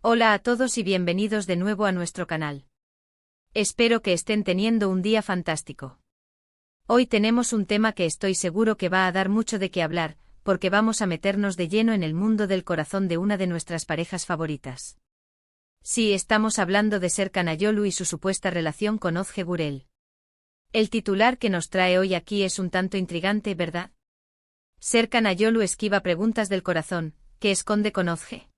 Hola a todos y bienvenidos de nuevo a nuestro canal. Espero que estén teniendo un día fantástico. Hoy tenemos un tema que estoy seguro que va a dar mucho de qué hablar, porque vamos a meternos de lleno en el mundo del corazón de una de nuestras parejas favoritas. Sí, estamos hablando de Serkan Ayolu y su supuesta relación con Ozge Gürel. El titular que nos trae hoy aquí es un tanto intrigante, ¿verdad? Serkan Ayolu esquiva preguntas del corazón, ¿qué esconde con Ozge?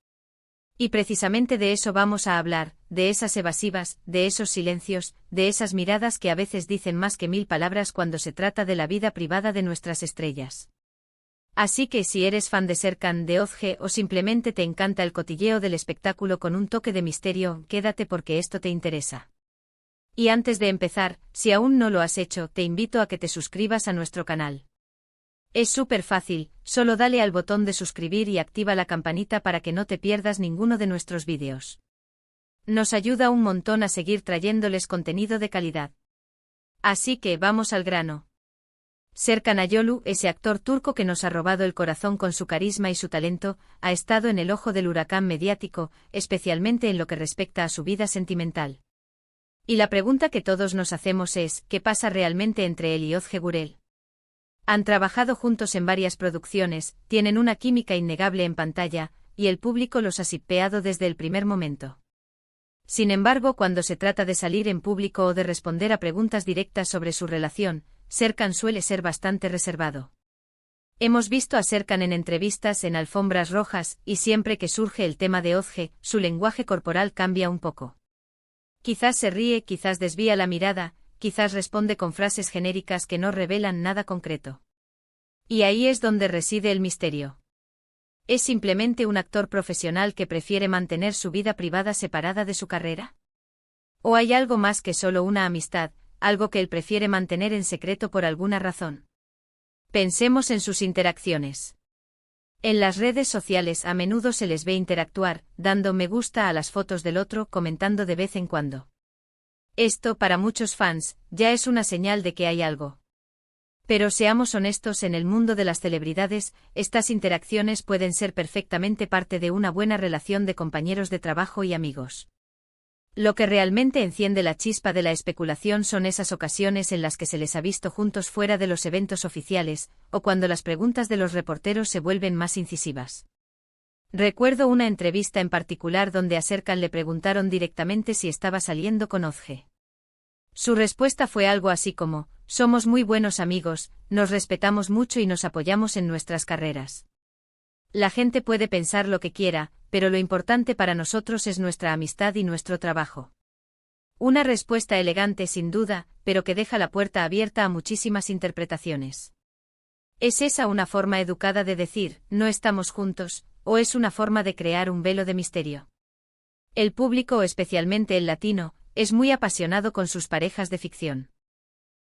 Y precisamente de eso vamos a hablar, de esas evasivas, de esos silencios, de esas miradas que a veces dicen más que 1000 palabras cuando se trata de la vida privada de nuestras estrellas. Así que si eres fan de Serkan, de Ozge o simplemente te encanta el cotilleo del espectáculo con un toque de misterio, quédate porque esto te interesa. Y antes de empezar, si aún no lo has hecho, te invito a que te suscribas a nuestro canal. Es súper fácil, solo dale al botón de suscribir y activa la campanita para que no te pierdas ninguno de nuestros vídeos. Nos ayuda un montón a seguir trayéndoles contenido de calidad. Así que vamos al grano. Serkan Ayolu, ese actor turco que nos ha robado el corazón con su carisma y su talento, ha estado en el ojo del huracán mediático, especialmente en lo que respecta a su vida sentimental. Y la pregunta que todos nos hacemos es, ¿qué pasa realmente entre él y Ozge Gürel? Han trabajado juntos en varias producciones, tienen una química innegable en pantalla, y el público los ha shippeado desde el primer momento. Sin embargo, cuando se trata de salir en público o de responder a preguntas directas sobre su relación, Serkan suele ser bastante reservado. Hemos visto a Serkan en entrevistas en alfombras rojas, y siempre que surge el tema de Ozge, su lenguaje corporal cambia un poco. Quizás se ríe, quizás desvía la mirada, quizás responde con frases genéricas que no revelan nada concreto. Y ahí es donde reside el misterio. ¿Es simplemente un actor profesional que prefiere mantener su vida privada separada de su carrera? ¿O hay algo más que solo una amistad, algo que él prefiere mantener en secreto por alguna razón? Pensemos en sus interacciones. En las redes sociales a menudo se les ve interactuar, dando me gusta a las fotos del otro, comentando de vez en cuando. Esto, para muchos fans, ya es una señal de que hay algo. Pero seamos honestos, en el mundo de las celebridades, estas interacciones pueden ser perfectamente parte de una buena relación de compañeros de trabajo y amigos. Lo que realmente enciende la chispa de la especulación son esas ocasiones en las que se les ha visto juntos fuera de los eventos oficiales, o cuando las preguntas de los reporteros se vuelven más incisivas. Recuerdo una entrevista en particular donde a Serkan le preguntaron directamente si estaba saliendo con Ozge. Su respuesta fue algo así como, somos muy buenos amigos, nos respetamos mucho y nos apoyamos en nuestras carreras. La gente puede pensar lo que quiera, pero lo importante para nosotros es nuestra amistad y nuestro trabajo. Una respuesta elegante sin duda, pero que deja la puerta abierta a muchísimas interpretaciones. ¿Es esa una forma educada de decir, no estamos juntos, o es una forma de crear un velo de misterio? El público, especialmente el latino, es muy apasionado con sus parejas de ficción.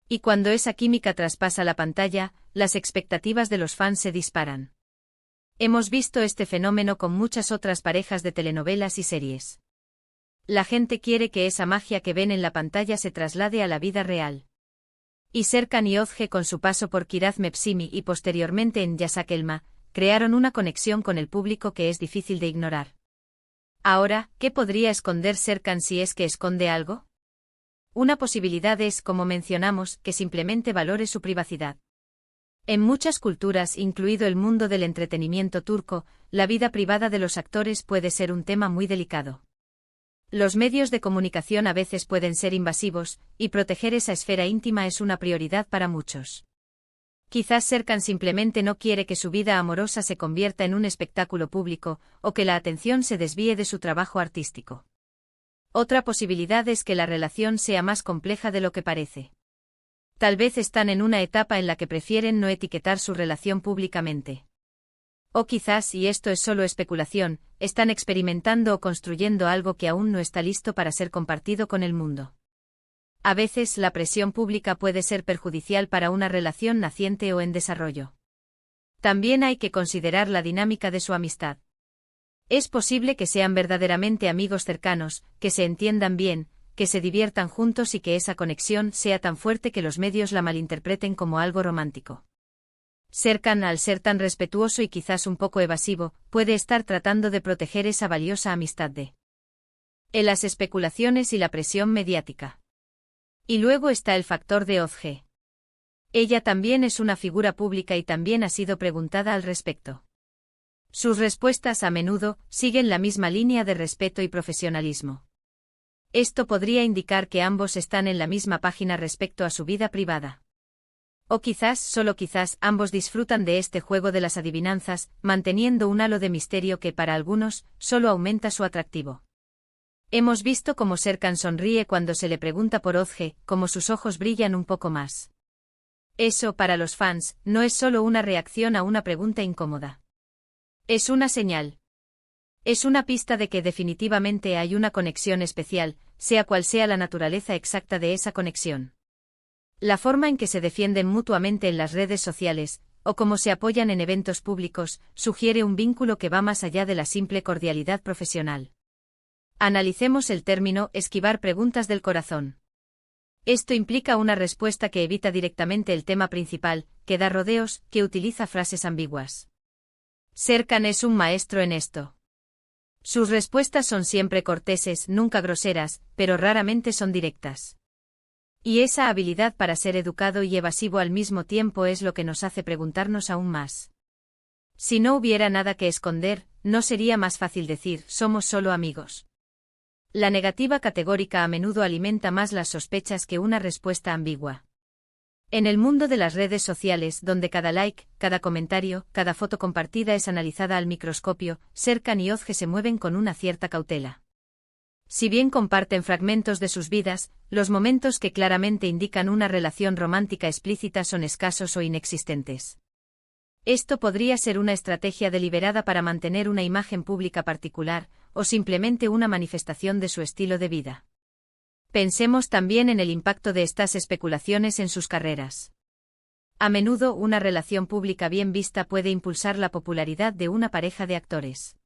Y cuando esa química traspasa la pantalla, las expectativas de los fans se disparan. Hemos visto este fenómeno con muchas otras parejas de telenovelas y series. La gente quiere que esa magia que ven en la pantalla se traslade a la vida real. Y Serkan y Ozge, con su paso por Kiraz Mevsimi y posteriormente en Yasak Elma, crearon una conexión con el público que es difícil de ignorar. Ahora, ¿qué podría esconder Serkan si es que esconde algo? Una posibilidad es, como mencionamos, que simplemente valore su privacidad. En muchas culturas, incluido el mundo del entretenimiento turco, la vida privada de los actores puede ser un tema muy delicado. Los medios de comunicación a veces pueden ser invasivos, y proteger esa esfera íntima es una prioridad para muchos. Quizás Serkan simplemente no quiere que su vida amorosa se convierta en un espectáculo público, o que la atención se desvíe de su trabajo artístico. Otra posibilidad es que la relación sea más compleja de lo que parece. Tal vez están en una etapa en la que prefieren no etiquetar su relación públicamente. O quizás, y esto es solo especulación, están experimentando o construyendo algo que aún no está listo para ser compartido con el mundo. A veces la presión pública puede ser perjudicial para una relación naciente o en desarrollo. También hay que considerar la dinámica de su amistad. Es posible que sean verdaderamente amigos cercanos, que se entiendan bien, que se diviertan juntos y que esa conexión sea tan fuerte que los medios la malinterpreten como algo romántico. Serkan, al ser tan respetuoso y quizás un poco evasivo, puede estar tratando de proteger esa valiosa amistad de En las especulaciones y la presión mediática. Y luego está el factor de Ozge. Ella también es una figura pública y también ha sido preguntada al respecto. Sus respuestas a menudo siguen la misma línea de respeto y profesionalismo. Esto podría indicar que ambos están en la misma página respecto a su vida privada. O quizás, solo quizás, ambos disfrutan de este juego de las adivinanzas, manteniendo un halo de misterio que para algunos solo aumenta su atractivo. Hemos visto cómo Serkan sonríe cuando se le pregunta por Ozge, cómo sus ojos brillan un poco más. Eso, para los fans, no es solo una reacción a una pregunta incómoda. Es una señal. Es una pista de que definitivamente hay una conexión especial, sea cual sea la naturaleza exacta de esa conexión. La forma en que se defienden mutuamente en las redes sociales, o cómo se apoyan en eventos públicos, sugiere un vínculo que va más allá de la simple cordialidad profesional. Analicemos el término esquivar preguntas del corazón. Esto implica una respuesta que evita directamente el tema principal, que da rodeos, que utiliza frases ambiguas. Serkan es un maestro en esto. Sus respuestas son siempre corteses, nunca groseras, pero raramente son directas. Y esa habilidad para ser educado y evasivo al mismo tiempo es lo que nos hace preguntarnos aún más. Si no hubiera nada que esconder, ¿no sería más fácil decir, somos solo amigos? La negativa categórica a menudo alimenta más las sospechas que una respuesta ambigua. En el mundo de las redes sociales, donde cada like, cada comentario, cada foto compartida es analizada al microscopio, Serkan y Ozge se mueven con una cierta cautela. Si bien comparten fragmentos de sus vidas, los momentos que claramente indican una relación romántica explícita son escasos o inexistentes. Esto podría ser una estrategia deliberada para mantener una imagen pública particular, o simplemente una manifestación de su estilo de vida. Pensemos también en el impacto de estas especulaciones en sus carreras. A menudo una relación pública bien vista puede impulsar la popularidad de una pareja de actores.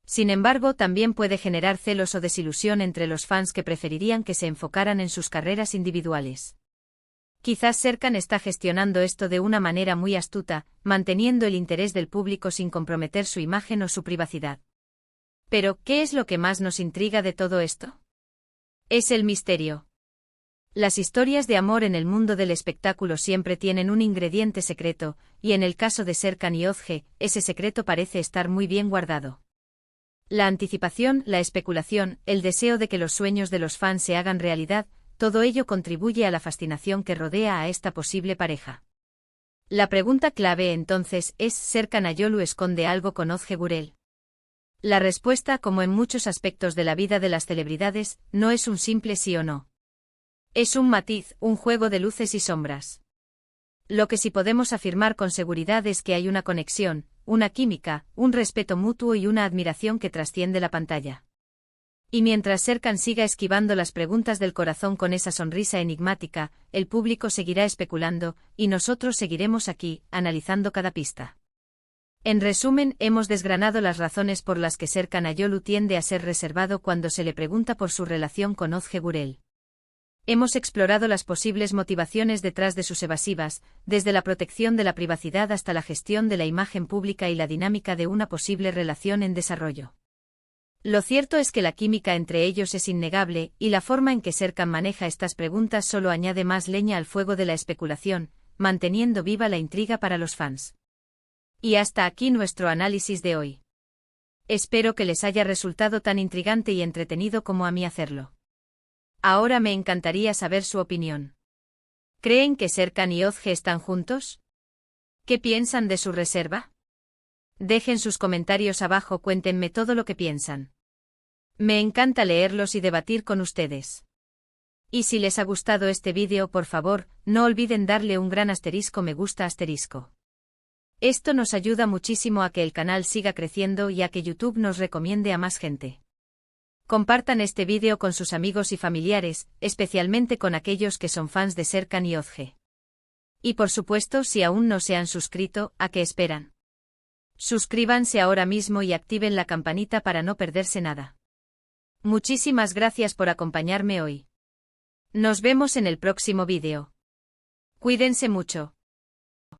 Sin embargo, también puede generar celos o desilusión entre los fans que preferirían que se enfocaran en sus carreras individuales. Quizás Serkan está gestionando esto de una manera muy astuta, manteniendo el interés del público sin comprometer su imagen o su privacidad. Pero, ¿qué es lo que más nos intriga de todo esto? Es el misterio. Las historias de amor en el mundo del espectáculo siempre tienen un ingrediente secreto, y en el caso de Serkan y Ozge, ese secreto parece estar muy bien guardado. La anticipación, la especulación, el deseo de que los sueños de los fans se hagan realidad, todo ello contribuye a la fascinación que rodea a esta posible pareja. La pregunta clave entonces es: ¿Serkan Ayolu esconde algo con Ozge Gürel? La respuesta, como en muchos aspectos de la vida de las celebridades, no es un simple sí o no. Es un matiz, un juego de luces y sombras. Lo que sí podemos afirmar con seguridad es que hay una conexión, una química, un respeto mutuo y una admiración que trasciende la pantalla. Y mientras Serkan siga esquivando las preguntas del corazón con esa sonrisa enigmática, el público seguirá especulando, y nosotros seguiremos aquí, analizando cada pista. En resumen, hemos desgranado las razones por las que Serkan Ayolu tiende a ser reservado cuando se le pregunta por su relación con Ozge Gürel. Hemos explorado las posibles motivaciones detrás de sus evasivas, desde la protección de la privacidad hasta la gestión de la imagen pública y la dinámica de una posible relación en desarrollo. Lo cierto es que la química entre ellos es innegable, y la forma en que Serkan maneja estas preguntas solo añade más leña al fuego de la especulación, manteniendo viva la intriga para los fans. Y hasta aquí nuestro análisis de hoy. Espero que les haya resultado tan intrigante y entretenido como a mí hacerlo. Ahora me encantaría saber su opinión. ¿Creen que Serkan y Ozge están juntos? ¿Qué piensan de su reserva? Dejen sus comentarios abajo, cuéntenme todo lo que piensan. Me encanta leerlos y debatir con ustedes. Y si les ha gustado este vídeo, por favor, no olviden darle un gran asterisco me gusta asterisco. Esto nos ayuda muchísimo a que el canal siga creciendo y a que YouTube nos recomiende a más gente. Compartan este vídeo con sus amigos y familiares, especialmente con aquellos que son fans de Serkan y Ozge. Y por supuesto, si aún no se han suscrito, ¿a qué esperan? Suscríbanse ahora mismo y activen la campanita para no perderse nada. Muchísimas gracias por acompañarme hoy. Nos vemos en el próximo vídeo. Cuídense mucho.